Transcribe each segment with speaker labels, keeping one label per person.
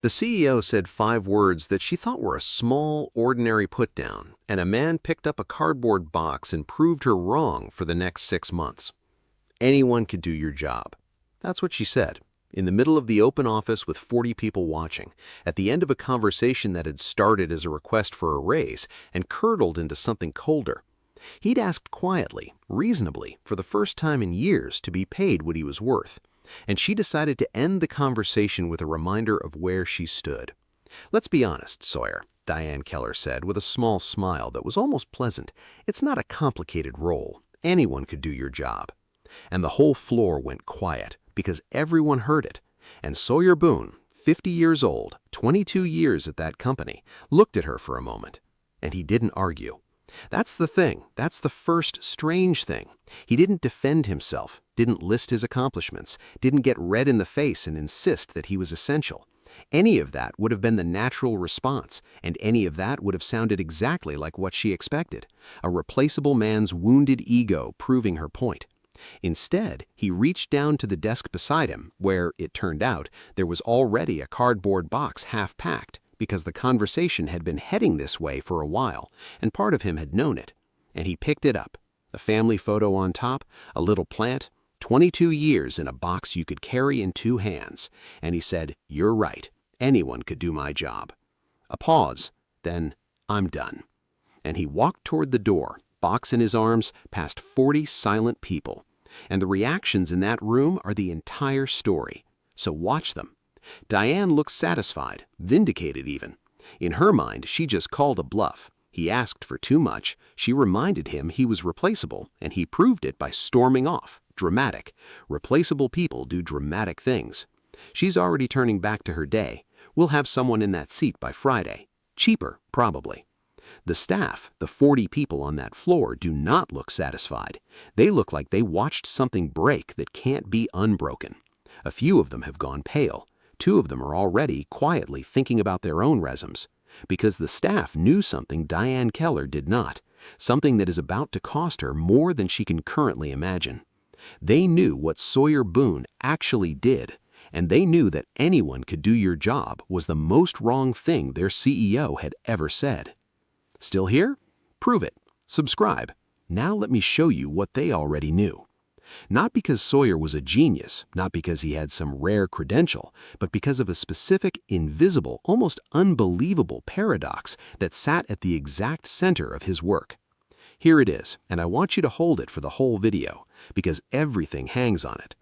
Speaker 1: The CEO said 5 words that she thought were a small, ordinary putdown, and a man picked up a cardboard box and proved her wrong for the next 6 months. Anyone could do your job. That's what she said, in the middle of the open office with 40 people watching, at the end of a conversation that had started as a request for a raise and curdled into something colder. He'd asked quietly, reasonably, for the first time in years to be paid what he was worth, and she decided to end the conversation with a reminder of where she stood. "Let's be honest, Sawyer," Diane Keller said with a small smile that was almost pleasant. "It's not a complicated role. Anyone could do your job." And the whole floor went quiet because everyone heard it. And Sawyer Boone, 50 years old, 22 years at that company, looked at her for a moment. And he didn't argue. That's the thing. That's the first strange thing. He didn't defend himself, didn't list his accomplishments, didn't get red in the face and insist that he was essential. Any of that would have been the natural response, and any of that would have sounded exactly like what she expected, a replaceable man's wounded ego proving her point. Instead, he reached down to the desk beside him, where, it turned out, there was already a cardboard box half-packed, because the conversation had been heading this way for a while, and part of him had known it. And he picked it up. A family photo on top, a little plant, 22 years in a box you could carry in 2 hands. And he said, "You're right. Anyone could do my job." A pause. Then, "I'm done." And he walked toward the door, box in his arms, past 40 silent people. And the reactions in that room are the entire story. So watch them. Diane looks satisfied, vindicated even. In her mind, she just called a bluff. He asked for too much, she reminded him he was replaceable, and he proved it by storming off. Dramatic. Replaceable people do dramatic things. She's already turning back to her day. We'll have someone in that seat by Friday. Cheaper, probably. The staff, the 40 people on that floor, do not look satisfied. They look like they watched something break that can't be unbroken. A few of them have gone pale. 2 of them are already quietly thinking about their own resumes. Because the staff knew something Diane Keller did not, something that is about to cost her more than she can currently imagine. They knew what Sawyer Boone actually did, and they knew that anyone could do your job was the most wrong thing their CEO had ever said. Still here? Prove it. Subscribe. Now let me show you what they already knew. Not because Sawyer was a genius, not because he had some rare credential, but because of a specific, invisible, almost unbelievable paradox that sat at the exact center of his work. Here it is, and I want you to hold it for the whole video, because everything hangs on it.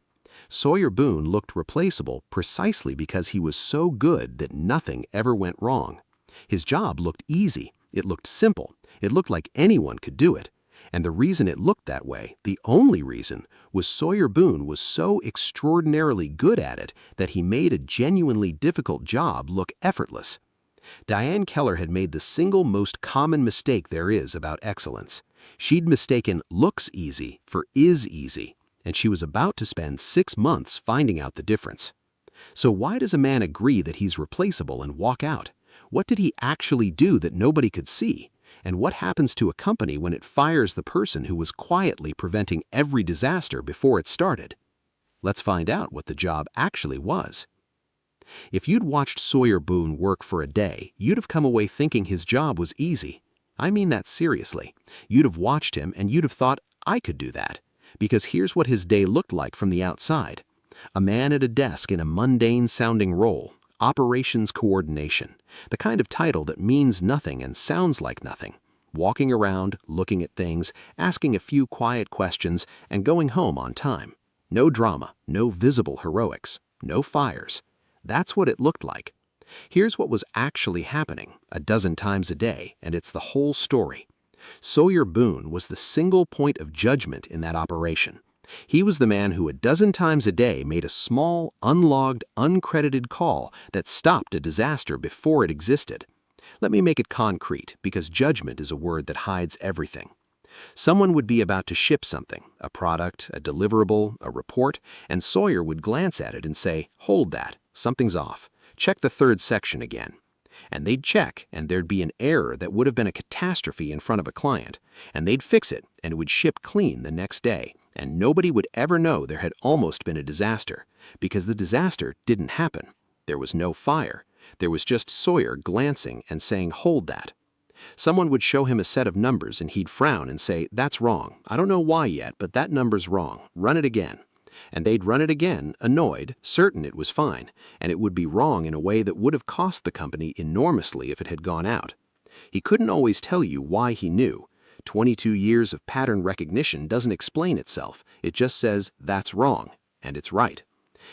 Speaker 1: Sawyer Boone looked replaceable precisely because he was so good that nothing ever went wrong. His job looked easy, it looked simple, it looked like anyone could do it. And the reason it looked that way, the only reason, was Sawyer Boone was so extraordinarily good at it that he made a genuinely difficult job look effortless. Diane Keller had made the single most common mistake there is about excellence. She'd mistaken looks easy for is easy, and she was about to spend 6 months finding out the difference. So why does a man agree that he's replaceable and walk out? What did he actually do that nobody could see? And what happens to a company when it fires the person who was quietly preventing every disaster before it started? Let's find out what the job actually was. If you'd watched Sawyer Boone work for a day, you'd have come away thinking his job was easy. I mean that seriously. You'd have watched him and you'd have thought, I could do that. Because here's what his day looked like from the outside. A man at a desk in a mundane-sounding role. Operations coordination, the kind of title that means nothing and sounds like nothing. Walking around, looking at things, asking a few quiet questions, and going home on time. No drama, no visible heroics, no fires. That's what it looked like. Here's what was actually happening, a dozen times a day, and it's the whole story. Sawyer Boone was the single point of judgment in that operation. He was the man who a dozen times a day made a small, unlogged, uncredited call that stopped a disaster before it existed. Let me make it concrete, because judgment is a word that hides everything. Someone would be about to ship something, a product, a deliverable, a report, and Sawyer would glance at it and say, "Hold that, something's off. Check the 3rd section again." And they'd check, and there'd be an error that would have been a catastrophe in front of a client, and they'd fix it, and it would ship clean the next day, and nobody would ever know there had almost been a disaster, because the disaster didn't happen. There was no fire.
Speaker 2: There was just Sawyer glancing and saying, "Hold that." Someone would show him a set of numbers and he'd frown and say, "That's wrong. I don't know why yet, but that number's wrong. Run it again." And they'd run it again, annoyed, certain it was fine, and it would be wrong in a way that would have cost the company enormously if it had gone out. He couldn't always tell you why he knew. 22 years of pattern recognition doesn't explain itself. It just says, "That's wrong," and it's right.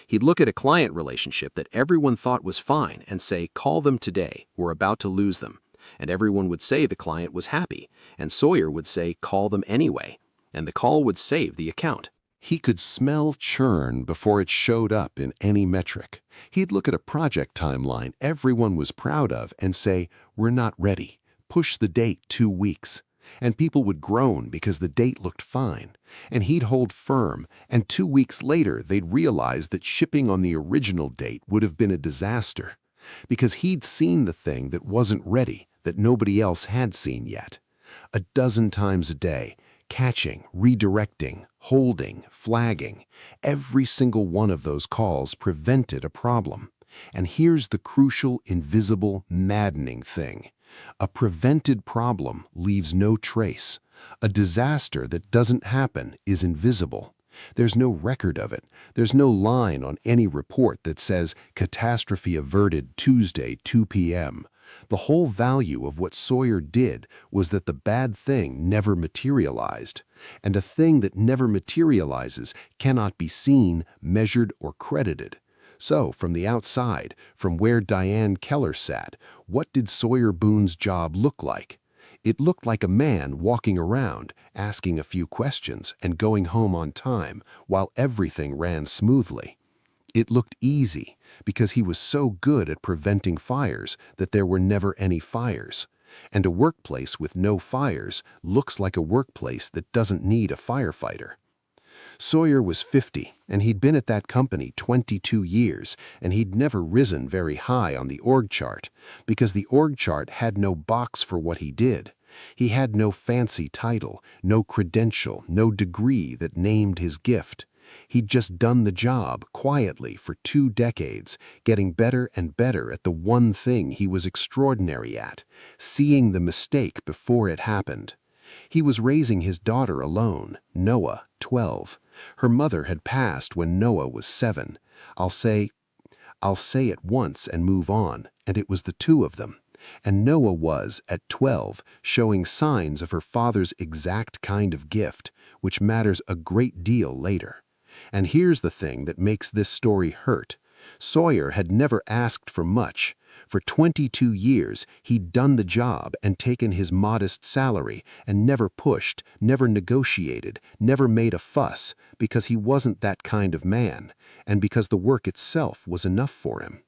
Speaker 2: He'd look at a client relationship that everyone thought was fine and say, "Call them today. We're about to lose them." And everyone would say the client was happy, and Sawyer would say, "Call them anyway," and the call would save the account.
Speaker 3: He could smell churn before it showed up in any metric. He'd look at a project timeline everyone was proud of and say, "We're not ready. Push the date 2 weeks." And people would groan because the date looked fine. And he'd hold firm, and 2 weeks later they'd realize that shipping on the original date would have been a disaster. Because he'd seen the thing that wasn't ready, that nobody else had seen yet. A dozen times a day, catching, redirecting, holding, flagging. Every single one of those calls prevented a problem. And here's the crucial, invisible, maddening thing. A prevented problem leaves no trace. A disaster that doesn't happen is invisible. There's no record of it. There's no line on any report that says catastrophe averted Tuesday 2 p.m. The whole value of what Sawyer did was that the bad thing never materialized. And a thing that never materializes cannot be seen, measured, or credited. So, from the outside, from where Diane Keller sat, what did Sawyer Boone's job look like? It looked like a man walking around, asking a few questions and going home on time while everything ran smoothly. It looked easy because he was so good at preventing fires that there were never any fires. And a workplace with no fires looks like a workplace that doesn't need a firefighter. Sawyer was 50, and he'd been at that company 22 years, and he'd never risen very high on the org chart, because the org chart had no box for what he did. He had no fancy title, no credential, no degree that named his gift. He'd just done the job quietly for 2 decades, getting better and better at the one thing he was extraordinary at, seeing the mistake before it happened. He was raising his daughter alone, Noah, 12. Her mother had passed when Noah was 7. I'll say it once and move on, and it was the 2 of them. And Noah was, at 12, showing signs of her father's exact kind of gift, which matters a great deal later. And here's the thing that makes this story hurt. Sawyer had never asked for much. For 22 years, he'd done the job and taken his modest salary and never pushed, never negotiated, never made a fuss, because he wasn't that kind of man, and because the work itself was enough for him.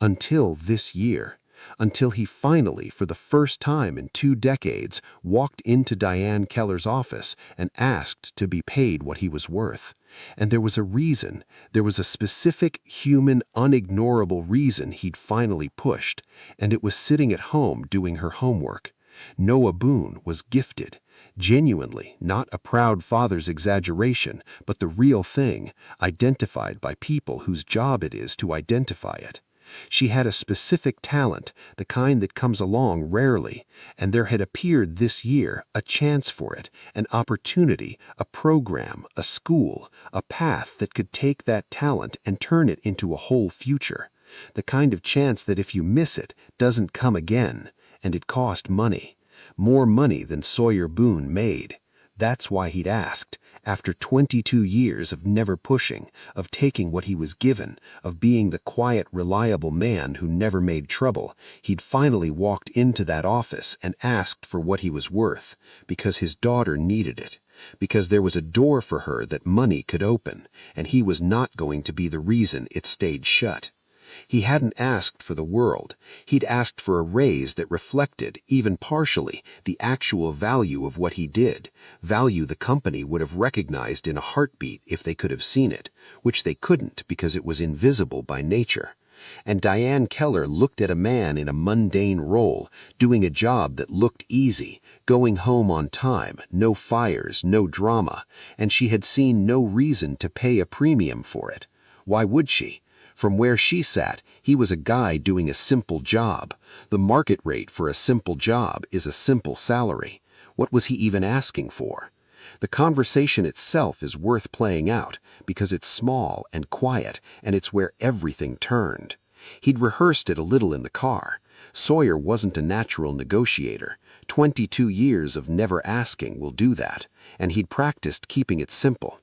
Speaker 3: Until this year. Until he finally, for the first time in 2 decades, walked into Diane Keller's office and asked to be paid what he was worth. And there was a reason. There was a specific, human, unignorable reason he'd finally pushed, and it was sitting at home doing her homework. Noah Boone was gifted. Genuinely, not a proud father's exaggeration, but the real thing, identified by people whose job it is to identify it. She had a specific talent, the kind that comes along rarely, and there had appeared this year a chance for it, an opportunity, a program, a school, a path that could take that talent and turn it into a whole future. The kind of chance that if you miss it, doesn't come again, and it cost money. More money than Sawyer Boone made. That's why he'd asked. After 22 years of never pushing, of taking what he was given, of being the quiet, reliable man who never made trouble, he'd finally walked into that office and asked for what he was worth, because his daughter needed it, because there was a door for her that money could open, and he was not going to be the reason it stayed shut. He hadn't asked for the world. He'd asked for a raise that reflected, even partially, the actual value of what he did, value the company would have recognized in a heartbeat if they could have seen it, which they couldn't because it was invisible by nature. And Diane Keller looked at a man in a mundane role, doing a job that looked easy, going home on time, no fires, no drama, and she had seen no reason to pay a premium for it. Why would she? From where she sat,
Speaker 2: He was a guy doing a simple job. The market rate for a simple job is a simple salary. What was he even asking for? The conversation itself is worth playing out because it's small and quiet, and it's where everything turned. He'd rehearsed it a little in the car. Sawyer wasn't a natural negotiator. 22 years of never asking will do that, and he'd practiced keeping it simple.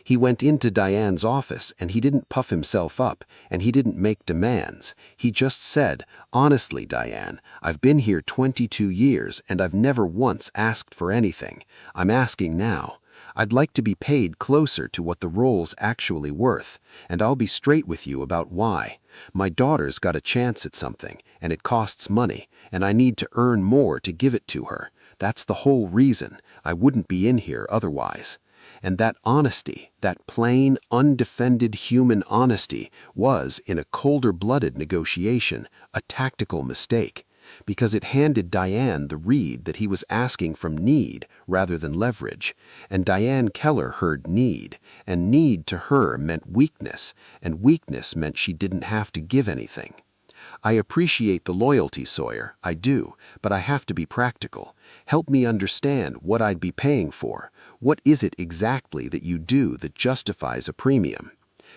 Speaker 2: He went into Diane's office and he didn't puff himself up and he didn't make demands. He just said, "Honestly, Diane, I've been here 22 years and I've never once asked for anything. I'm asking now. I'd like to be paid closer to what the role's actually worth, and I'll be straight with you about why. My daughter's got a chance at something, and it costs money, and I need to earn more to give it to her. That's the whole reason. I wouldn't be in here otherwise." And that honesty, that plain, undefended human honesty, was, in a colder-blooded negotiation, a tactical mistake, because it handed Diane the read that he was asking from need rather than leverage, and Diane Keller heard need, and need to her meant weakness, and weakness meant she didn't have to give anything. I appreciate the loyalty, Sawyer, I do, but I have to be practical. Help me understand what I'd be paying for. What is it exactly that you do that justifies a premium?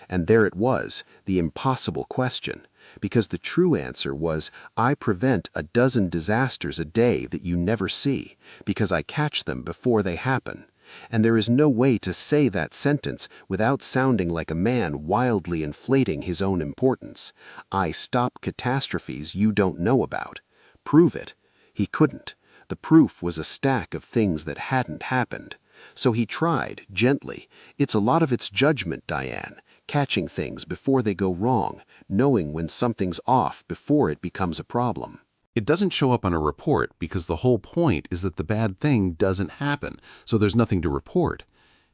Speaker 2: And there it was, the impossible question, because the true answer was, I prevent a dozen disasters a day that you never see, because I catch them before they happen. And there is no way to say that sentence without sounding like a man wildly inflating his own importance. I stop catastrophes you don't know about. Prove it. He couldn't. The proof was a stack of things that hadn't happened. So he tried, gently. It's a lot of it's judgment, Diane, catching things before they go wrong, knowing when something's off before it becomes a problem.
Speaker 3: It doesn't show up on a report because the whole point is that the bad thing doesn't happen, so there's nothing to report.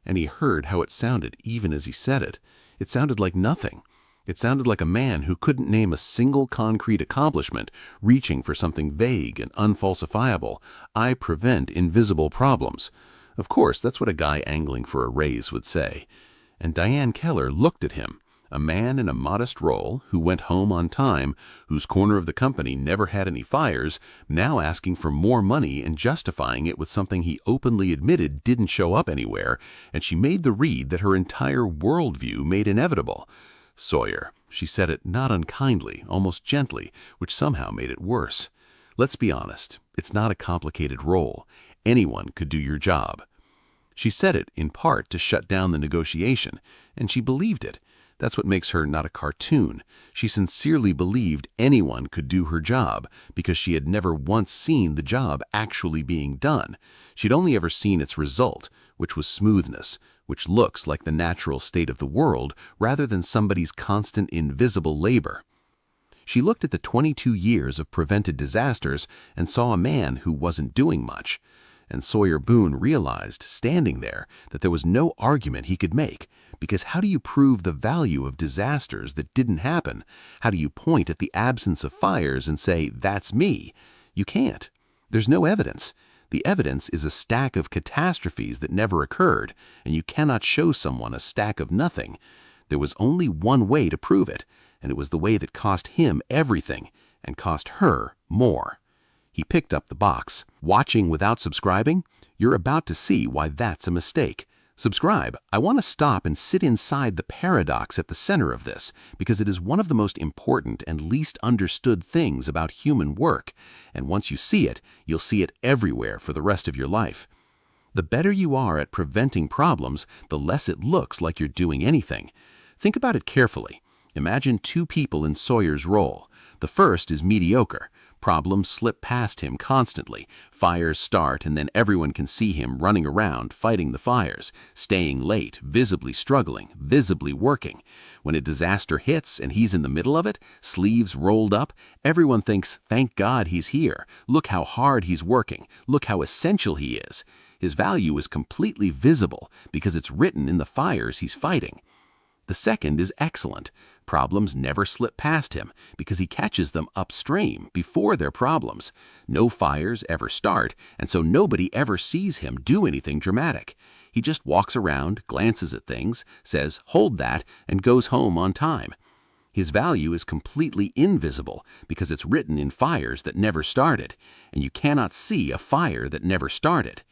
Speaker 3: And he heard how it sounded even as he said it. It sounded like nothing. It sounded like a man who couldn't name a single concrete accomplishment, reaching for something vague and unfalsifiable. I prevent invisible problems. Of course, that's what a guy angling for a raise would say. And Diane Keller looked at him, a man in a modest role who went home on time, whose corner of the company never had any fires, now asking for more money and justifying it with something he openly admitted didn't show up anywhere, and she made the read that her entire worldview made inevitable. Sawyer, she said it not unkindly, almost gently, which somehow made it worse. Let's be honest, it's not a complicated role. Anyone could do your job. She said it in part to shut down the negotiation, and she believed it. That's what makes her not a cartoon. She sincerely believed anyone could do her job because she had never once seen the job actually being done. She'd only ever seen its result, which was smoothness, which looks like the natural state of the world rather than somebody's constant invisible labor. She looked at the 22 years of prevented disasters and saw a man who wasn't doing much. And Sawyer Boone realized, standing there, that there was no argument he could make, because how do you prove the value of disasters that didn't happen? How do you point at the absence of fires and say, that's me? You can't. There's no evidence. The evidence is a stack of catastrophes that never occurred, and you cannot show someone a stack of nothing. There was only one way to prove it, and it was the way that cost him everything and cost her more. He picked up the box. Watching without subscribing? You're about to see why that's a mistake. Subscribe. I want to stop and sit inside the paradox at the center of this, because it is one of the most important and least understood things about human work, and once you see it, you'll see it everywhere for the rest of your life. The better you are at preventing problems, the less it looks like you're doing anything. Think about it carefully. Imagine two people in Sawyer's role. The first is mediocre. Problems slip past him constantly. Fires start, and then everyone can see him running around, fighting the fires, staying late, visibly struggling, visibly working. When a disaster hits and he's in the middle of it, sleeves rolled up, everyone thinks, thank God he's here. Look how hard he's working. Look how essential he is. His value is completely visible because it's written in the fires he's fighting. The second is excellent. Problems never slip past him because he catches them upstream before they're problems. No fires ever start, and so nobody ever sees him do anything dramatic. He just walks around, glances at things, says, hold that, and goes home on time.
Speaker 4: His value is completely invisible because it's written in fires that never started, and you cannot see a fire that never started.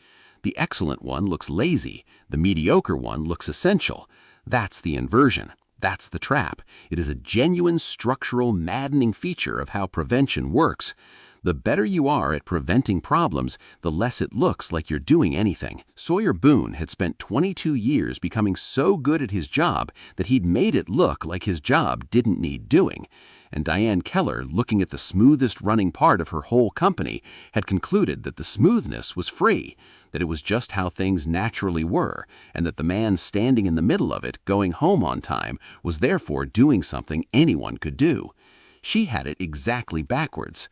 Speaker 4: The excellent one looks lazy, the mediocre one looks essential. That's the inversion. That's the trap. It is a genuine structural, maddening feature of how prevention works. The better you are at preventing problems, the less it looks like you're doing anything. Sawyer Boone had spent 22 years becoming so good at his job that he'd made it look like his job didn't need doing. And Diane Keller, looking at the smoothest running part of her whole company, had concluded that the smoothness was free, that it was just how things naturally were, and that the man standing in the middle of it, going home on time, was therefore doing something anyone could do. She had it exactly backwards.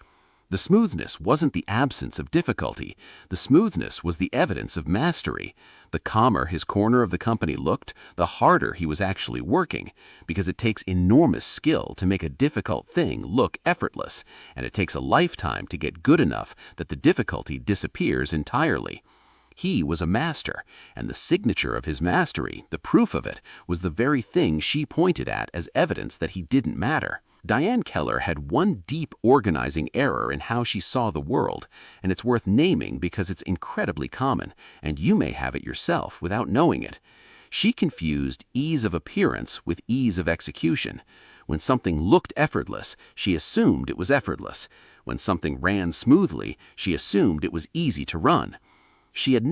Speaker 4: The smoothness wasn't the absence of difficulty. The smoothness was the evidence of mastery. The calmer his corner of the company looked, the harder he was actually working, because it takes enormous skill to make a difficult thing look effortless, and it takes a lifetime to get good enough that the difficulty disappears entirely. He was a master, and the signature of his mastery, the proof of it, was the very thing she pointed at as evidence that he didn't matter. Diane Keller had one deep organizing error in how she saw the world, and it's worth naming because it's incredibly common, and you may have it yourself without knowing it. She confused ease of appearance with ease of execution. When something looked effortless, she assumed it was effortless. When something ran smoothly, she assumed it was easy to run. She had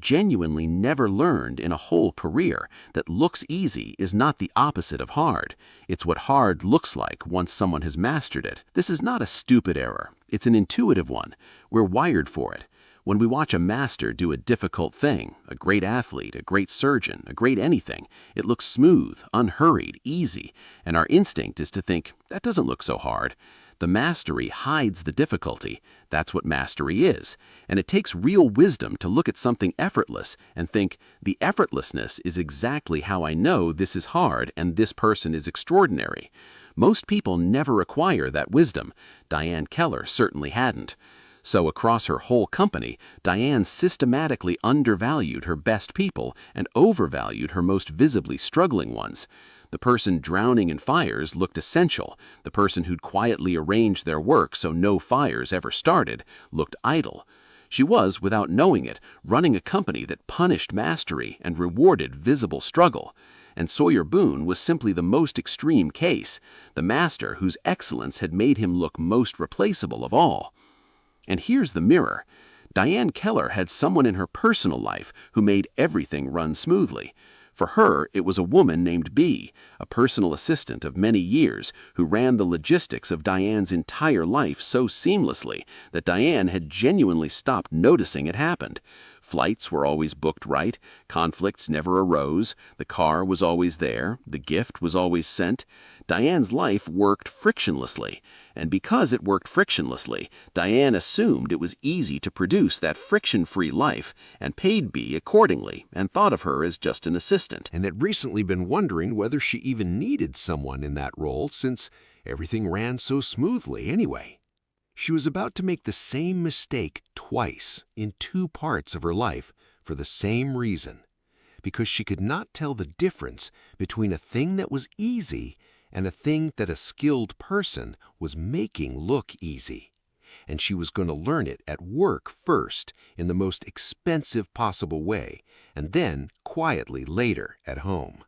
Speaker 4: genuinely never learned in a whole career that looks easy is not the opposite of hard. It's what hard looks like once someone has mastered it. This is not a stupid error. It's an intuitive one. We're wired for it. When we watch a master do a difficult thing, a great athlete, a great surgeon, a great anything, it looks smooth, unhurried, easy, and our instinct is to think, that doesn't look so hard. The mastery hides the difficulty. That's what mastery is. And it takes real wisdom to look at something effortless and think, the effortlessness is exactly how I know this is hard and this person is extraordinary. Most people never acquire that wisdom. Diane Keller certainly hadn't. So across her whole company, Diane systematically undervalued her best people and overvalued her most visibly struggling ones. The person drowning in fires looked essential. The person who'd quietly arranged their work so no fires ever started looked idle. She was, without knowing it, running a company that punished mastery and rewarded visible struggle. And Sawyer Boone was simply the most extreme case, the master whose excellence had made him look most replaceable of all. And here's the mirror. Diane Keller had someone in her personal life who made everything run smoothly. For her, it was a woman named Bee, a personal assistant of many years, who ran the logistics of Diane's entire life so seamlessly that Diane had genuinely stopped noticing it happened. Flights were always booked right, conflicts never arose, the car was always there, the gift was always sent. Diane's life worked frictionlessly, and because it worked frictionlessly, Diane assumed it was easy to produce that friction-free life and paid Bee accordingly and thought of her as just an assistant.
Speaker 3: And had recently been wondering whether she even needed someone in that role since everything ran so smoothly anyway. She was about to make the same mistake twice in two parts of her life for the same reason, because she could not tell the difference between a thing that was easy and a thing that a skilled person was making look easy. And she was going to learn it at work first in the most expensive possible way, and then quietly later at home.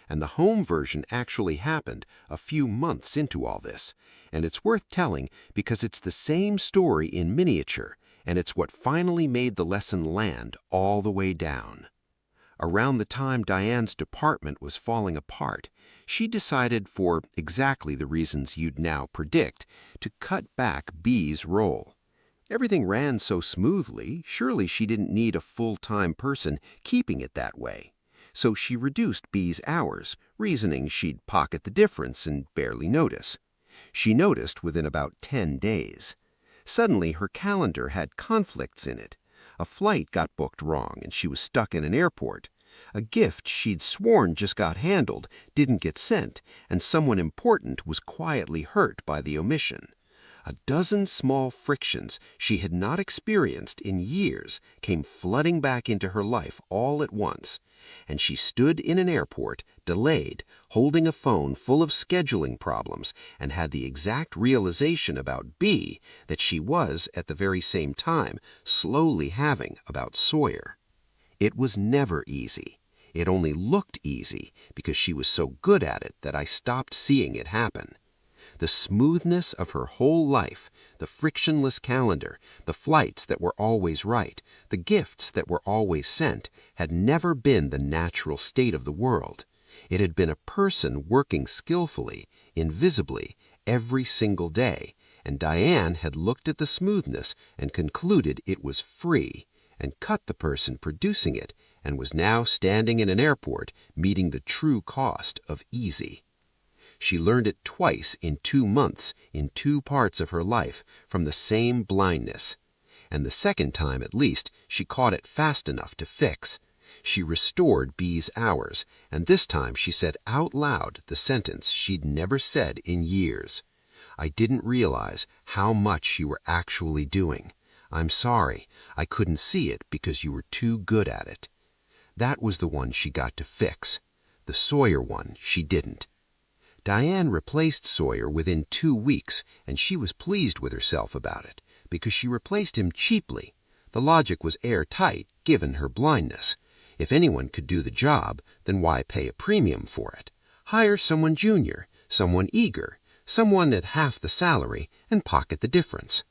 Speaker 3: And the home version actually happened a few months into all this, and it's worth telling because it's the same story in miniature, and it's what finally made the lesson land all the way down. Around the time Diane's department was falling apart, she decided, for exactly the reasons you'd now predict, to cut back Bee's role. Everything ran so smoothly, surely she didn't need a full-time person keeping it that way. So she reduced Bee's hours, reasoning she'd pocket the difference and barely notice. She noticed within about 10 days. Suddenly her calendar had conflicts in it. A flight got booked wrong and she was stuck in an airport. A gift she'd sworn just got handled didn't get sent, and someone important was quietly hurt by the omission. A dozen small frictions she had not experienced in years came flooding back into her life all at once,
Speaker 1: And she stood in an airport, delayed, holding a phone full of scheduling problems, and had the exact realization about B that she was, at the very same time, slowly having about Sawyer. It was never easy. It only looked easy because she was so good at it that I stopped seeing it happen. The smoothness of her whole life, the frictionless calendar, the flights that were always right, the gifts that were always sent, had never been the natural state of the world. It had been a person working skillfully, invisibly, every single day, and Diane had looked at the smoothness and concluded it was free, and cut the person producing it, and was now standing in an airport meeting the true cost of easy. She learned it twice in 2 months, in 2 parts of her life, from the same blindness. And the second time, at least, she caught it fast enough to fix. She restored B's hours, and this time she said out loud the sentence she'd never said in years. "I didn't realize how much you were actually doing. I'm sorry, I couldn't see it because you were too good at it." That was the one she got to fix. The Sawyer one she didn't. Diane replaced Sawyer within 2 weeks, and she was pleased with herself about it, because she replaced him cheaply. The logic was airtight, given her blindness. If anyone could do the job, then why pay a premium for it? Hire someone junior, someone eager, someone at half the salary, and pocket the difference.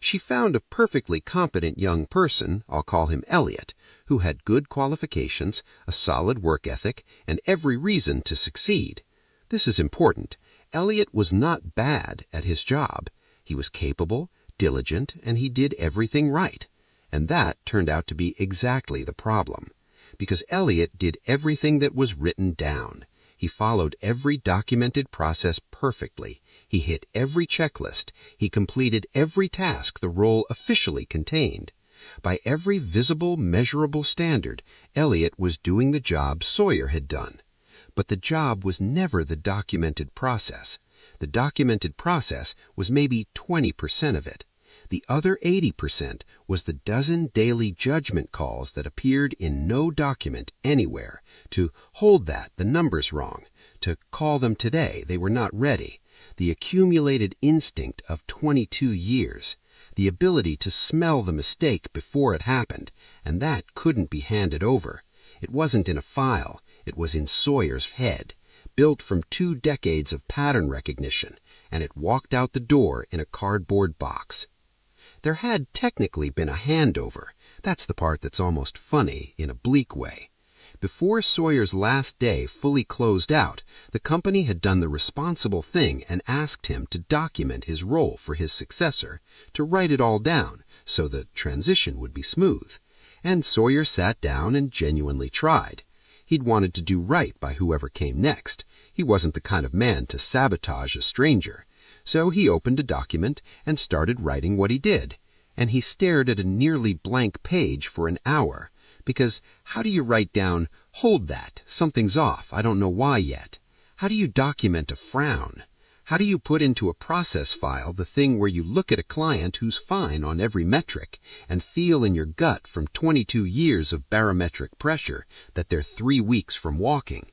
Speaker 1: She found a perfectly competent young person, I'll call him Elliot, who had good qualifications, a solid work ethic, and every reason to succeed. This is important. Elliot was not bad at his job. He was capable, diligent, and he did everything right. And that turned out to be exactly the problem. Because Elliot did everything that was written down. He followed every documented process perfectly. He hit every checklist. He completed every task the role officially contained. By every visible, measurable standard, Elliot was doing the job Sawyer had done. But the job was never the documented process. The documented process was maybe 20% of it. The other 80% was the dozen daily judgment calls that appeared in no document anywhere, to hold that the number's wrong, to call them today they were not ready, the accumulated instinct of 22 years, the ability to smell the mistake before it happened, and that couldn't be handed over. It wasn't in a file. It was in Sawyer's head, built from 2 decades of pattern recognition, and it walked out the door in a cardboard box. There had technically been a handover. That's the part that's almost funny in a bleak way. Before Sawyer's last day fully closed out, the company had done the responsible thing and asked him to document his role for his successor, to write it all down so the transition would be smooth. And Sawyer sat down and genuinely tried. He'd wanted to do right by whoever came next. He wasn't the kind of man to sabotage a stranger. So he opened a document and started writing what he did. And he stared at a nearly blank page for an hour. Because how do you write down, "Hold that, something's off, I don't know why yet"? How do you document a frown? How do you put into a process file the thing where you look at a client who's fine on every metric and feel in your gut from 22 years of barometric pressure that they're 3 weeks from walking?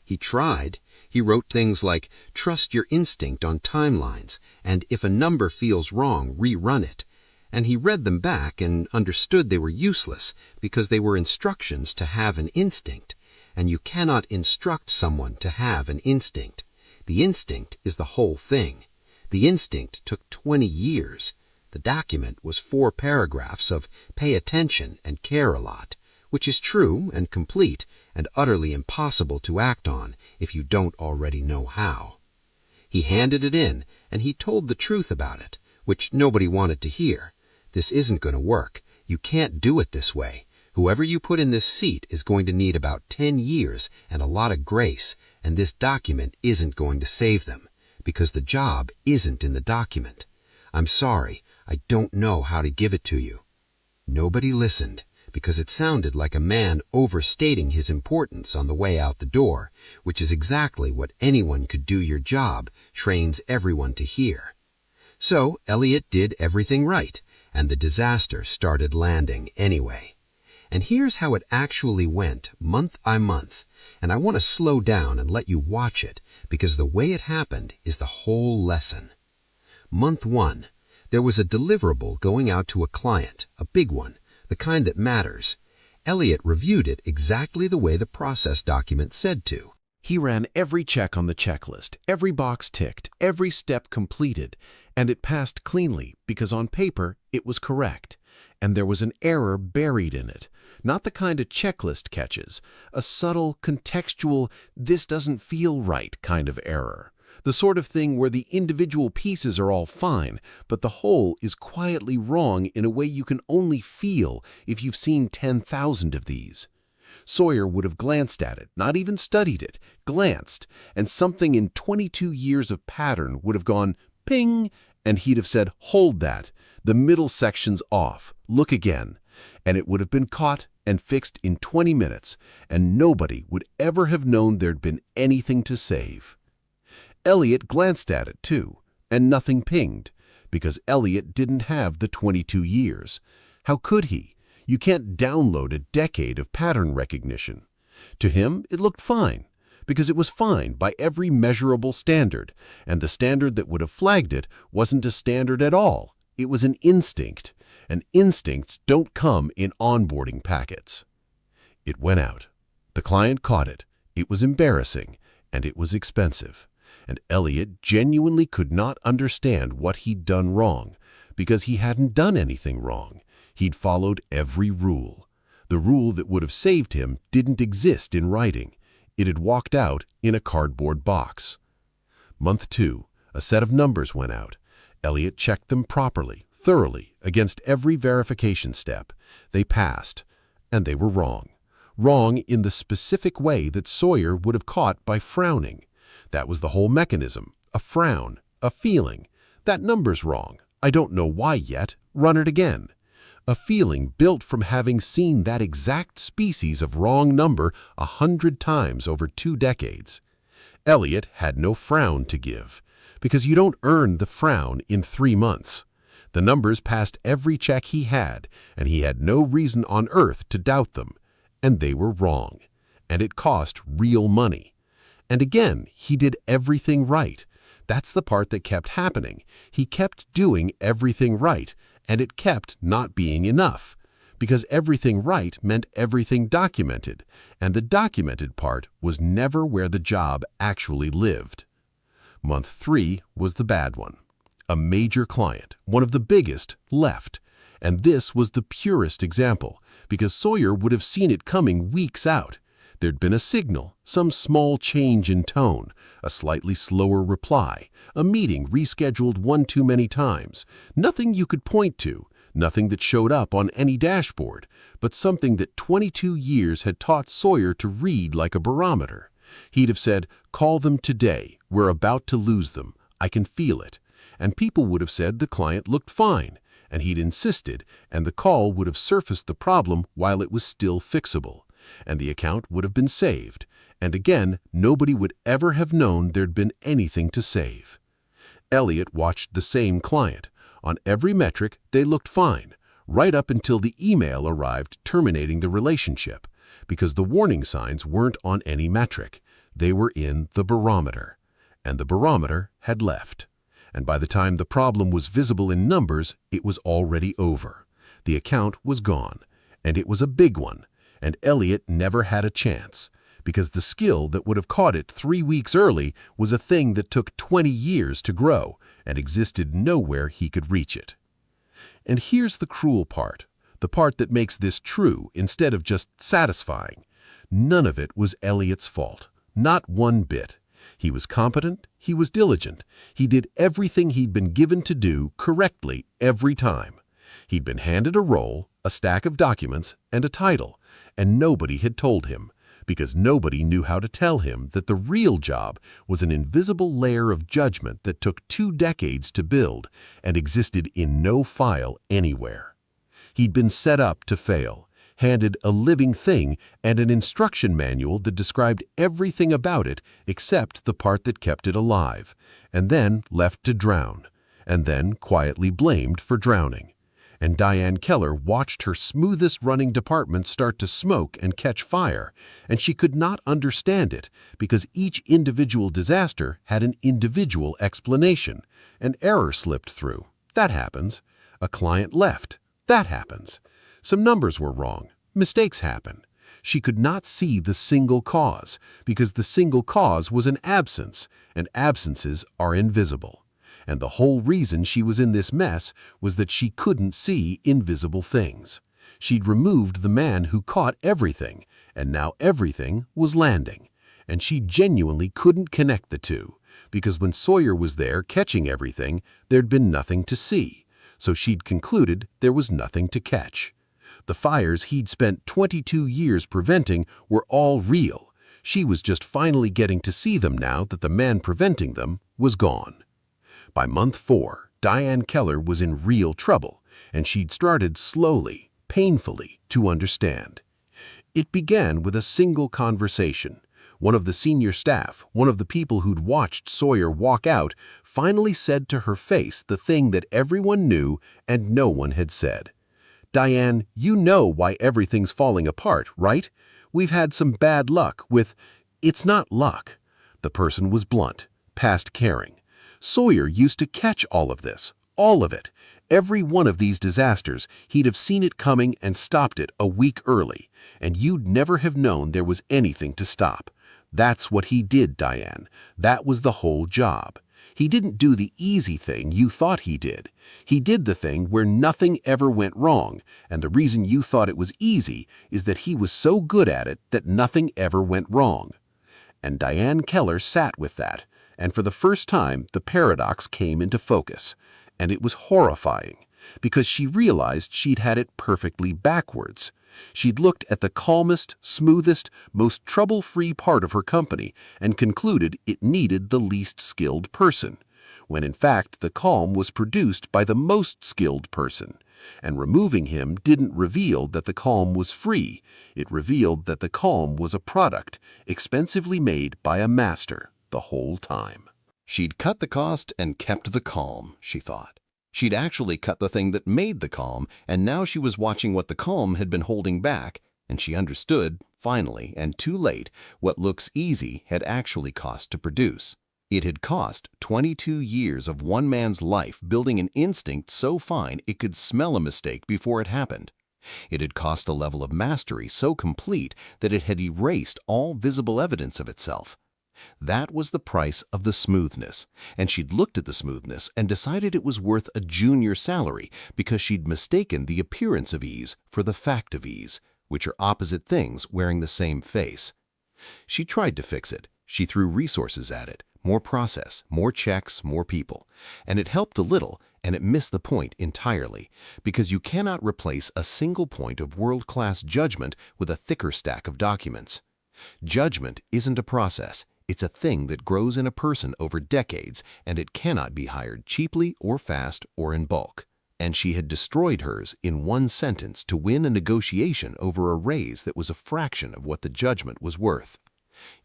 Speaker 1: He tried. He wrote things like, "Trust your instinct on timelines," and "If a number feels wrong, rerun it." And he read them back and understood they were useless because they were instructions to have an instinct. And you cannot instruct someone to have an instinct. The instinct is the whole thing. The instinct took 20 years. The document was 4 paragraphs of pay attention and care a lot, which is true and complete and utterly impossible to act on if you don't already know how. He handed it in, and he told the truth about it, which nobody wanted to hear. This isn't going to work. You can't do it this way. Whoever you put in this seat is going to need about 10 years and a lot of grace, and this document isn't going to save them, because the job isn't in the document. I'm sorry, I don't know how to give it to you. Nobody listened, because it sounded like a man overstating his importance on the way out the door, which is exactly what anyone could do your job trains everyone to hear. So Elliot did everything right, and the disaster started landing anyway. And here's how it actually went, month by month. And I want to slow down and let you watch it, because the way it happened is the whole lesson. Month 1. There was a deliverable going out to a client, a big one, the kind that matters. Elliot reviewed it exactly the way the process document said to.
Speaker 5: He ran every check on the checklist, every box ticked, every step completed, and it passed cleanly because on paper it was correct. And there was an error buried in it, not the kind a checklist catches, a subtle, contextual, this doesn't feel right kind of error. The sort of thing where the individual pieces are all fine, but the whole is quietly wrong in a way you can only feel if you've seen 10,000 of these. Sawyer would have glanced at it, not even studied it, glanced, and something in 22 years of pattern would have gone ping, and he'd have said, hold that, the middle section's off, look again, and it would have been caught and fixed in 20 minutes, and nobody would ever have known there'd been anything to save. Elliot glanced at it too, and nothing pinged, because Elliot didn't have the 22 years. How could he? You can't download a decade of pattern recognition. To him, it looked fine, because it was fine by every measurable standard, and the standard that would have flagged it wasn't a standard at all. It was an instinct, and instincts don't come in onboarding packets. It went out. The client caught it. It was embarrassing, and it was expensive. And Elliot genuinely could not understand what he'd done wrong, because he hadn't done anything wrong. He'd followed every rule. The rule that would have saved him didn't exist in writing. It had walked out in a cardboard box. Month 2, a set of numbers went out. Elliot checked them properly, thoroughly, against every verification step. They passed, and they were wrong. Wrong in the specific way that Sawyer would have caught by frowning. That was the whole mechanism, a frown, a feeling. That number's wrong. I don't know why yet. Run it again. A feeling built from having seen that exact species of wrong number 100 times over 2 decades. Elliot had no frown to give, because you don't earn the frown in 3 months. The numbers passed every check he had, and he had no reason on earth to doubt them. And they were wrong. And it cost real money. And again, he did everything right. That's the part that kept happening. He kept doing everything right, and it kept not being enough, because everything right meant everything documented, and the documented part was never where the job actually lived. Month 3 was the bad one. A major client, one of the biggest, left, and this was the purest example, because Sawyer would have seen it coming weeks out. There'd been a signal, some small change in tone, a slightly slower reply, a meeting rescheduled one too many times, nothing you could point to, nothing that showed up on any dashboard, but something that 22 years had taught Sawyer to read like a barometer. He'd have said, call them today, we're about to lose them, I can feel it. And people would have said the client looked fine, and he'd insisted, and the call would have surfaced the problem while it was still fixable. And the account would have been saved, and again, nobody would ever have known there'd been anything to save. Elliot watched the same client. On every metric, they looked fine, right up until the email arrived terminating the relationship, because the warning signs weren't on any metric. They were in the barometer, and the barometer had left. And by the time the problem was visible in numbers, it was already over. The account was gone, and it was a big one. And Elliot never had a chance, because the skill that would have caught it 3 weeks early was a thing that took 20 years to grow and existed nowhere he could reach it. And here's the cruel part, the part that makes this true instead of just satisfying. None of it was Elliot's fault, not one bit. He was competent, he was diligent, he did everything he'd been given to do correctly every time. He'd been handed a role, a stack of documents, and a title, and nobody had told him, because nobody knew how to tell him that the real job was an invisible layer of judgment that took 2 decades to build and existed in no file anywhere. He'd been set up to fail, handed a living thing and an instruction manual that described everything about it except the part that kept it alive, and then left to drown, and then quietly blamed for drowning. and Diane Keller watched her smoothest running department start to smoke and catch fire, and she could not understand it because each individual disaster had an individual explanation. An error slipped through. That happens. A client left. That happens. Some numbers were wrong. Mistakes happen. She could not see the single cause because the single cause was an absence, and absences are invisible. And the whole reason she was in this mess was that she couldn't see invisible things. She'd removed the man who caught everything, and now everything was landing. And she genuinely couldn't connect the two, because when Sawyer was there catching everything, there'd been nothing to see. So she'd concluded there was nothing to catch. The fires he'd spent 22 years preventing were all real. She was just finally getting to see them now that the man preventing them was gone. By month 4, Diane Keller was in real trouble, and she'd started slowly, painfully, to understand. It began with a single conversation. One of the senior staff, one of the people who'd watched Sawyer walk out, finally said to her face the thing that everyone knew and no one had said. "Diane, you know why everything's falling apart, right? We've had some bad luck with—" "It's not luck." The person was blunt, past caring. Sawyer used to catch all of this, all of it. Every one of these disasters, he'd have seen it coming and stopped it a week early, and you'd never have known there was anything to stop. That's what he did, Diane. That was the whole job. He didn't do the easy thing you thought he did. He did the thing where nothing ever went wrong, and the reason you thought it was easy is that he was so good at it that nothing ever went wrong. And Diane Keller sat with that, and for the first time the paradox came into focus, and it was horrifying, because she realized she'd had it perfectly backwards. She'd looked at the calmest, smoothest, most trouble-free part of her company and concluded it needed the least skilled person, when in fact the calm was produced by the most skilled person. And removing him didn't reveal that the calm was free. It revealed that the calm was a product, expensively made by a master, the whole time.
Speaker 1: She'd cut the cost and kept the calm, she thought. She'd actually cut the thing that made the calm, and now she was watching what the calm had been holding back, and she understood, finally, and too late, what looks easy had actually cost to produce. It had cost 22 years of one man's life building an instinct so fine it could smell a mistake before it happened. It had cost a level of mastery so complete that it had erased all visible evidence of itself. That was the price of the smoothness, and she'd looked at the smoothness and decided it was worth a junior salary because she'd mistaken the appearance of ease for the fact of ease, which are opposite things wearing the same face. She tried to fix it. She threw resources at it, more process, more checks, more people, and it helped a little, and it missed the point entirely, because you cannot replace a single point of world-class judgment with a thicker stack of documents. Judgment isn't a process. It's a thing that grows in a person over decades, and it cannot be hired cheaply or fast or in bulk. And she had destroyed hers in one sentence to win a negotiation over a raise that was a fraction of what the judgment was worth.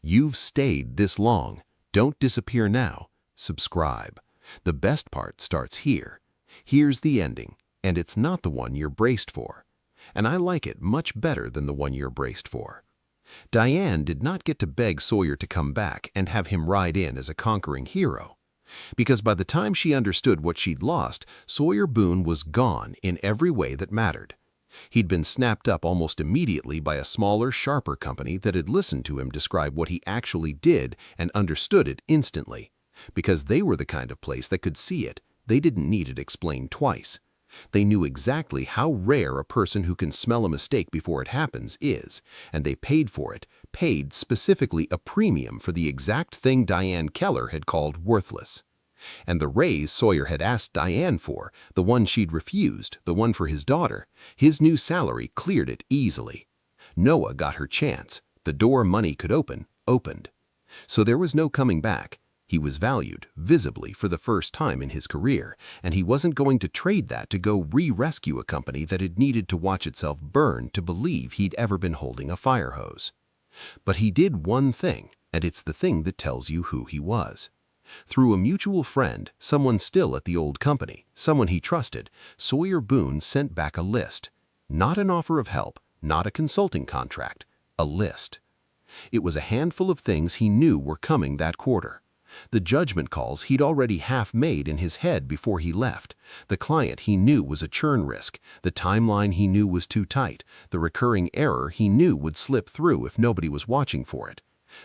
Speaker 1: You've stayed this long. Don't disappear now. Subscribe. The best part starts here. Here's the ending, and it's not the one you're braced for. And I like it much better than the one you're braced for. Diane did not get to beg Sawyer to come back and have him ride in as a conquering hero. Because by the time she understood what she'd lost, Sawyer Boone was gone in every way that mattered. He'd been snapped up almost immediately by a smaller, sharper company that had listened to him describe what he actually did and understood it instantly. Because they were the kind of place that could see it, they didn't need it explained twice. They knew exactly how rare a person who can smell a mistake before it happens is, and they paid for it, paid specifically a premium for the exact thing Diane Keller had called worthless. And the raise Sawyer had asked Diane for, the one she'd refused, the one for his daughter, his new salary cleared it easily. Noah got her chance. The door money could open, opened. So there was no coming back. He was valued, visibly, for the first time in his career, and he wasn't going to trade that to go re-rescue a company that had needed to watch itself burn to believe he'd ever been holding a fire hose. But he did one thing, and it's the thing that tells you who he was.
Speaker 3: Through a mutual friend, someone still at the old company, someone he trusted, Sawyer Boone sent back a list. Not an offer of help, not a consulting contract, a list. It was a handful of things he knew were coming that quarter. The judgment calls he'd already half made in his head before he left. The client he knew was a churn risk. The timeline he knew was too tight. The recurring error he knew would slip through if nobody was watching for it.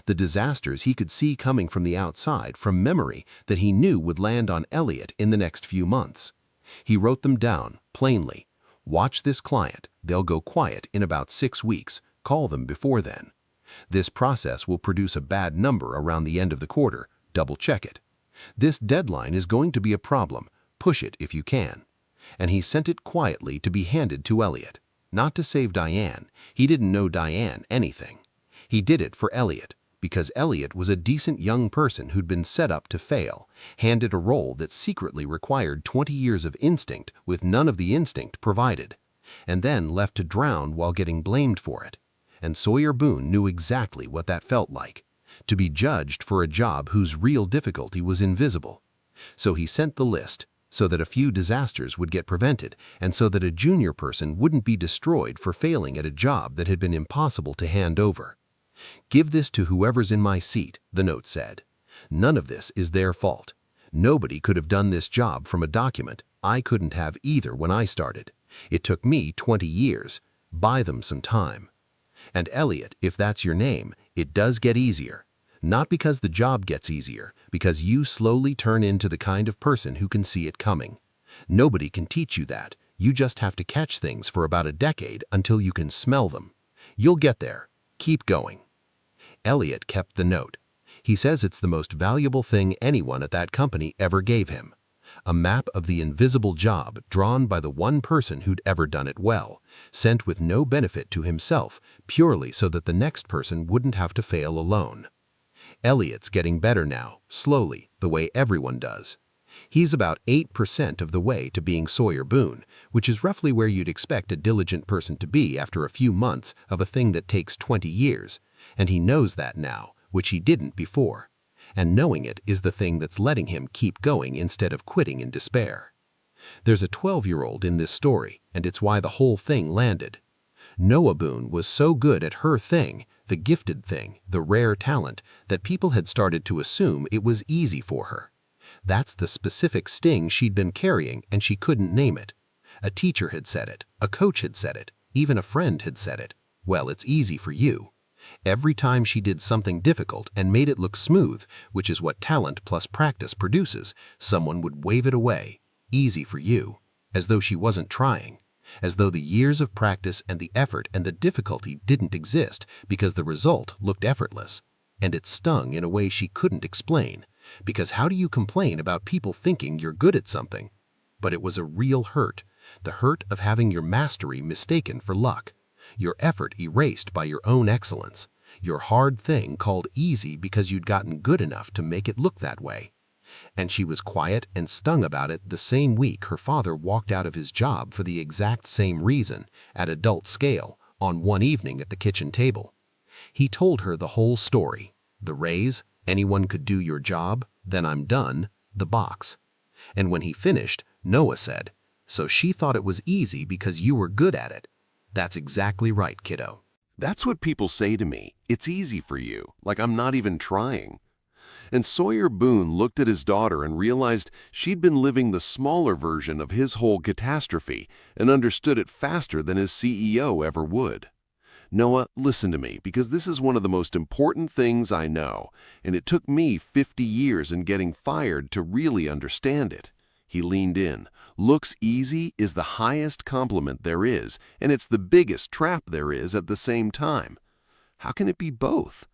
Speaker 3: The disasters he could see coming from the outside, from memory, that he knew would land on Elliot in the next few months. He wrote them down, plainly. Watch this client. They'll go quiet in about 6 weeks. Call them before then. This process will produce a bad number around the end of the quarter. Double-check it. This deadline is going to be a problem. Push it if you can. And he sent it quietly to be handed to Elliot. Not to save Diane. He didn't know Diane anything. He did it for Elliot, because Elliot was a decent young person who'd been set up to fail, handed a role that secretly required 20 years of instinct with none of the instinct provided, and then left to drown while getting blamed for it. And Sawyer Boone knew exactly what that felt like. To be judged for a job whose real difficulty was invisible. So he sent the list, so that a few disasters would get prevented, and so that a junior person wouldn't be destroyed for failing at a job that had been impossible to hand over. Give this to whoever's in my seat, the note said. None of this is their fault. Nobody could have done this job from a document. I couldn't have either when I started. It took me 20 years. Buy them some time. And Elliot, if that's your name, it does get easier. Not because the job gets easier, because you slowly turn into the kind of person who can see it coming. Nobody can teach you that. You just have to catch things for about a decade until you can smell them. You'll get there. Keep going. Elliot kept the note. He says it's the most valuable thing anyone at that company ever gave him. A map of the invisible job drawn by the one person who'd ever done it well, sent with no benefit to himself, purely so that the next person wouldn't have to fail alone. Elliot's getting better now, slowly, the way everyone does. He's about 8% of the way to being Sawyer Boone, which is roughly where you'd expect a diligent person to be after a few months of a thing that takes 20 years, and he knows that now, which he didn't before. And knowing it is the thing that's letting him keep going instead of quitting in despair. There's a 12-year-old in this story, and it's why the whole thing landed. Noah Boone was so good at her thing, the gifted thing, the rare talent, that people had started to assume it was easy for her. That's the specific sting she'd been carrying, and she couldn't name it. A teacher had said it, a coach had said it, even a friend had said it. Well, it's easy for you. Every time she did something difficult and made it look smooth, which is what talent plus practice produces, someone would wave it away. Easy for you. As though she wasn't trying. As though the years of practice and the effort and the difficulty didn't exist because the result looked effortless. And it stung in a way she couldn't explain. Because how do you complain about people thinking you're good at something? But it was a real hurt. The hurt of having your mastery mistaken for luck. Your effort erased by your own excellence. Your hard thing called easy because you'd gotten good enough to make it look that way. And she was quiet and stung about it the same week her father walked out of his job for the exact same reason, at adult scale, on one evening at the kitchen table. He told her the whole story. The raise, anyone could do your job, then I'm done, the box. And when he finished, Noah said, "So she thought it was easy because you were good at it." That's exactly right, kiddo.
Speaker 6: That's what people say to me. It's easy for you, like I'm not even trying. And Sawyer Boone looked at his daughter and realized she'd been living the smaller version of his whole catastrophe and understood it faster than his CEO ever would. Noah, listen to me, because this is one of the most important things I know, and it took me 50 years in getting fired to really understand it. He leaned in. Looks easy is the highest compliment there is, and it's the biggest trap there is at the same time. How can it be both?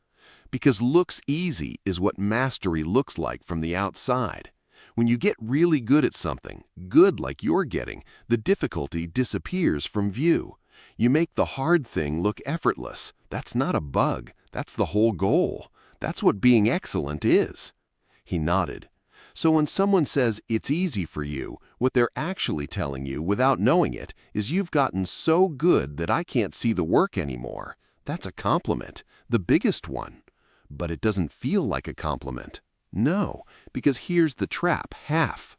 Speaker 6: Because looks easy is what mastery looks like from the outside. When you get really good at something, good like you're getting, the difficulty disappears from view. You make the hard thing look effortless. That's not a bug. That's the whole goal. That's what being excellent is. He nodded. So when someone says it's easy for you, what they're actually telling you without knowing it is you've gotten so good that I can't see the work anymore. That's a compliment, the biggest one. But it doesn't feel like a compliment. No, because here's the trap, half.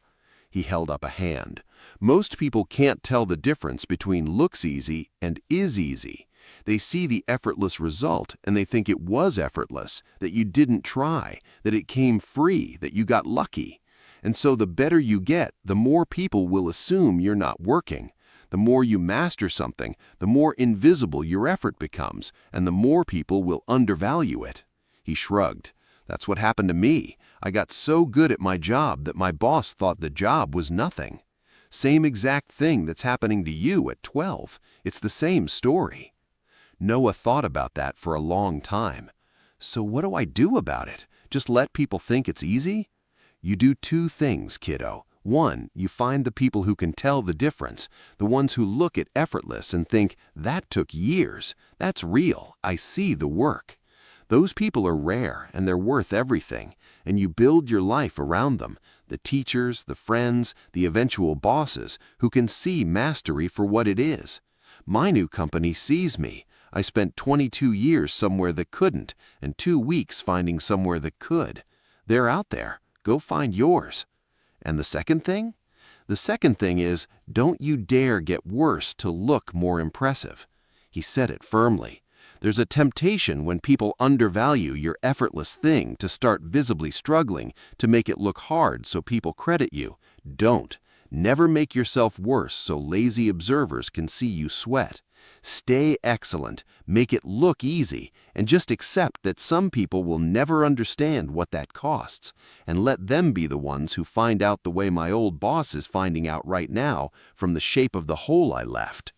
Speaker 6: He held up a hand. Most people can't tell the difference between looks easy and is easy. They see the effortless result and they think it was effortless, that you didn't try, that it came free, that you got lucky. And so the better you get, the more people will assume you're not working. The more you master something, the more invisible your effort becomes, and the more people will undervalue it. He shrugged. That's what happened to me. I got so good at my job that my boss thought the job was nothing. Same exact thing that's happening to you at 12. It's the same story. Noah thought about that for a long time. So what do I do about it? Just let people think it's easy? You do two things, kiddo. One, you find the people who can tell the difference, the ones who look at effortless and think, that took years. That's real. I see the work. Those people are rare and they're worth everything, and you build your life around them, the teachers, the friends, the eventual bosses who can see mastery for what it is. My new company sees me. I spent 22 years somewhere that couldn't, and 2 weeks finding somewhere that could. They're out there. Go find yours. And the second thing? The second thing is, don't you dare get worse to look more impressive. He said it firmly. There's a temptation when people undervalue your effortless thing to start visibly struggling to make it look hard so people credit you. Don't. Never make yourself worse so lazy observers can see you sweat. Stay excellent, make it look easy, and just accept that some people will never understand what that costs, and let them be the ones who find out the way my old boss is finding out right now from the shape of the hole I left.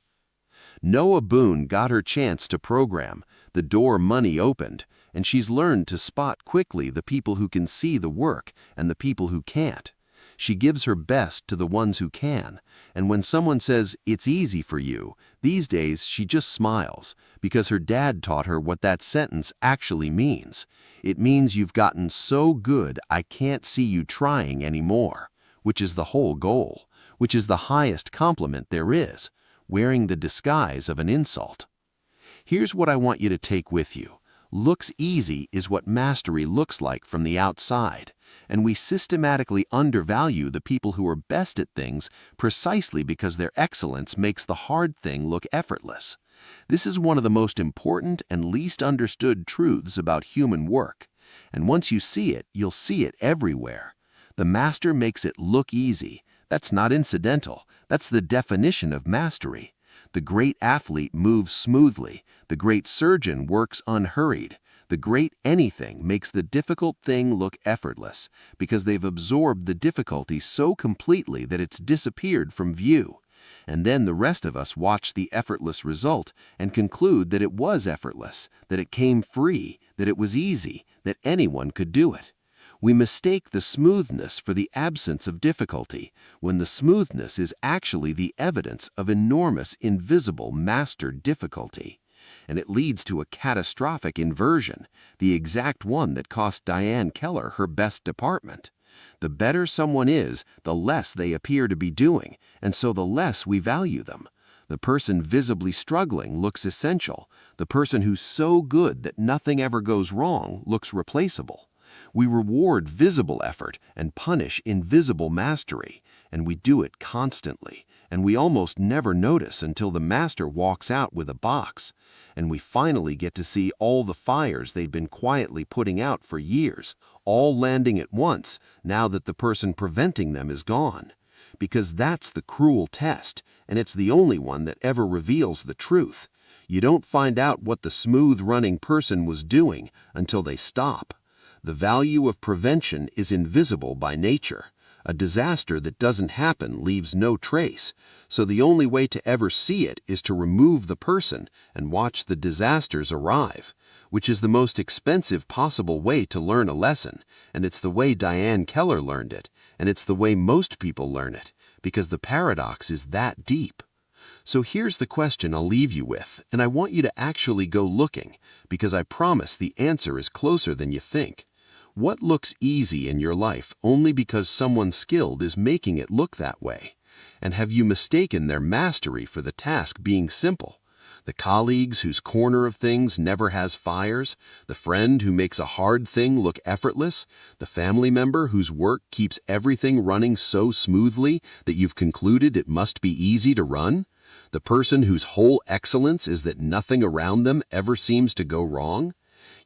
Speaker 6: Noah Boone got her chance to program, the door money opened, and she's learned to spot quickly the people who can see the work and the people who can't. She gives her best to the ones who can, and when someone says, "It's easy for you," these days she just smiles, because her dad taught her what that sentence actually means. It means you've gotten so good I can't see you trying anymore, which is the whole goal, which is the highest compliment there is, wearing the disguise of an insult. Here's what I want you to take with you. Looks easy is what mastery looks like from the outside, and we systematically undervalue the people who are best at things precisely because their excellence makes the hard thing look effortless. This is one of the most important and least understood truths about human work, and once you see it, you'll see it everywhere. The master makes it look easy. That's not incidental. That's the definition of mastery. The great athlete moves smoothly. The great surgeon works unhurried. The great anything makes the difficult thing look effortless because they've absorbed the difficulty so completely that it's disappeared from view. And then the rest of us watch the effortless result and conclude that it was effortless, that it came free, that it was easy, that anyone could do it. We mistake the smoothness for the absence of difficulty, when the smoothness is actually the evidence of enormous, invisible, mastered difficulty. And it leads to a catastrophic inversion, the exact one that cost Diane Keller her best department. The better someone is, the less they appear to be doing, and so the less we value them. The person visibly struggling looks essential. The person who's so good that nothing ever goes wrong looks replaceable. We reward visible effort and punish invisible mastery, and we do it constantly, and we almost never notice until the master walks out with a box, and we finally get to see all the fires they'd been quietly putting out for years, all landing at once now that the person preventing them is gone. Because that's the cruel test, and it's the only one that ever reveals the truth. You don't find out what the smooth-running person was doing until they stop. The value of prevention is invisible by nature. A disaster that doesn't happen leaves no trace, so the only way to ever see it is to remove the person and watch the disasters arrive, which is the most expensive possible way to learn a lesson, and it's the way Diane Keller learned it, and it's the way most people learn it, because the paradox is that deep. So here's the question I'll leave you with, and I want you to actually go looking, because I promise the answer is closer than you think. What looks easy in your life only because someone skilled is making it look that way? And have you mistaken their mastery for the task being simple?
Speaker 2: The colleagues whose corner of things never has fires, the friend who makes a hard thing look effortless, the family member whose work keeps everything running so smoothly that you've concluded it must be easy to run, the person whose whole excellence is that nothing around them ever seems to go wrong.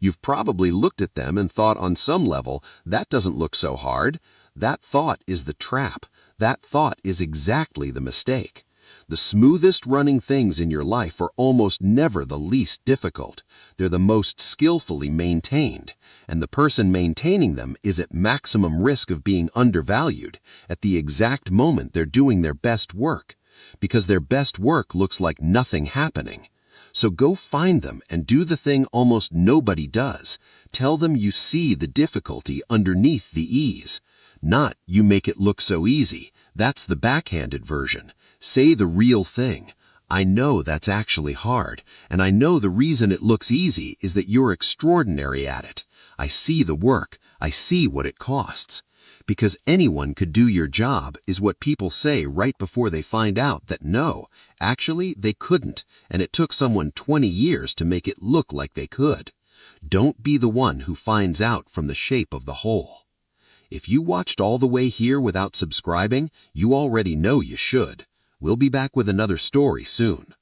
Speaker 2: You've probably looked at them and thought on some level, that doesn't look so hard. That thought is the trap. That thought is exactly the mistake. The smoothest running things in your life are almost never the least difficult. They're the most skillfully maintained, and the person maintaining them is at maximum risk of being undervalued at the exact moment they're doing their best work, because their best work looks like nothing happening. So go find them and do the thing almost nobody does. Tell them you see the difficulty underneath the ease. Not, you make it look so easy. That's the backhanded version. Say the real thing. I know that's actually hard, and I know the reason it looks easy is that you're extraordinary at it. I see the work. I see what it costs. Because anyone could do your job is what people say right before they find out that no, actually they couldn't, and it took someone 20 years to make it look like they could. Don't be the one who finds out from the shape of the whole. If you watched all the way here without subscribing, you already know you should. We'll be back with another story soon.